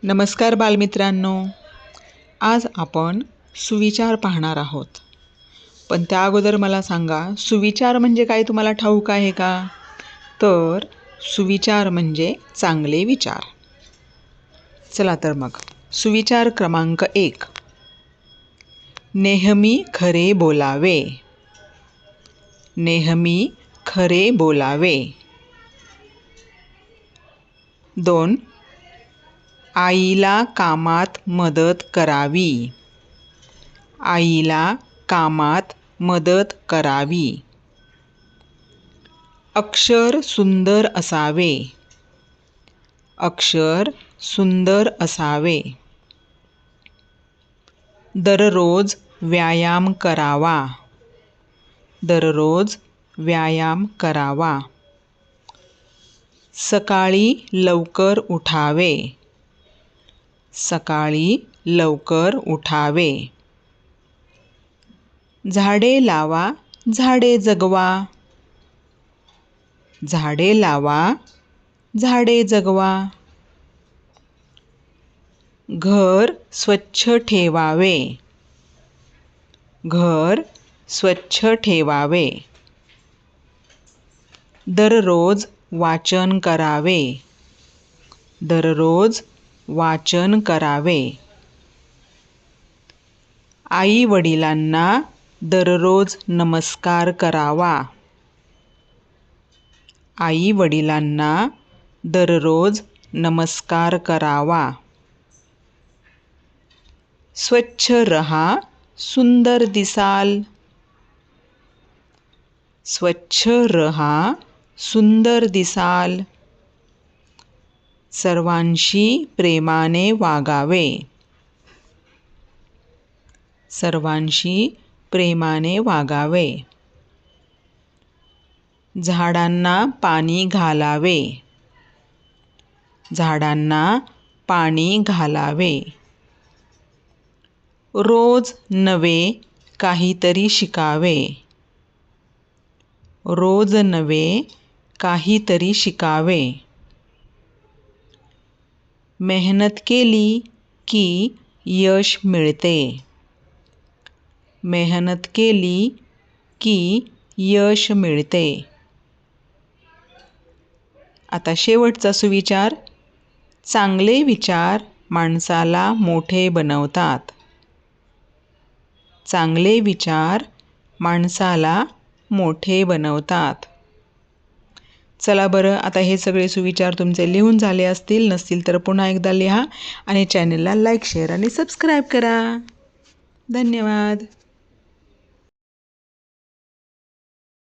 नमस्कार बालमित्रांनो, आज आपण सुविचार पाहणार आहोत. पण त्या अगोदर मला सांगा, सुविचार म्हणजे काय तुम्हाला ठाऊक आहे का? तर सुविचार म्हणजे चांगले विचार. चला तर मग सुविचार क्रमांक 1, नेहमी खरे बोलावे. नेहमी खरे बोलावे. 2, आईला कामात मदत करावी. आईला कामात मदत करावी. अक्षर सुंदर असावे. अक्षर सुंदर असावे. दररोज व्यायाम करावा. दररोज व्यायाम करावा. सकाळी लवकर उठावे. सकाळी लवकर उठावे. झाडे लावा, झाडे जगवा. झाडे लावा, झाडे जगवा. घर स्वच्छ ठेवावे. घर स्वच्छ ठेवावे. दररोज वाचन करावे. दररोज वाचन करावे. आई वडिलांना दररोज नमस्कार करावा. आई वडिलांना दररोज नमस्कार करावा. स्वच्छ रहा, सुंदर दिसाल. स्वच्छ रहा, सुंदर दिसाल. सर्वांशी प्रेमाने वागावे. सर्वांशी प्रेमाने वागावे. झाडांना पाणी घालावे. झाडांना पाणी घालावे. रोज नवे काहीतरी शिकावे. रोज नवे काहीतरी शिकावे. मेहनत केली की यश मिळते. मेहनत केली की यश मिळते. आता शेवटचा सुविचार, चांगले विचार माणसाला मोठे बनवतात. चांगले विचार माणसाला मोठे बनवतात. चला बरं, आता हे सगळे सुविचार तुमचे लिहून झाले असतील. नसतील तर पुन्हा एकदा लिहा आणि चॅनलला लाईक, शेअर आणि सबस्क्राईब करा. धन्यवाद.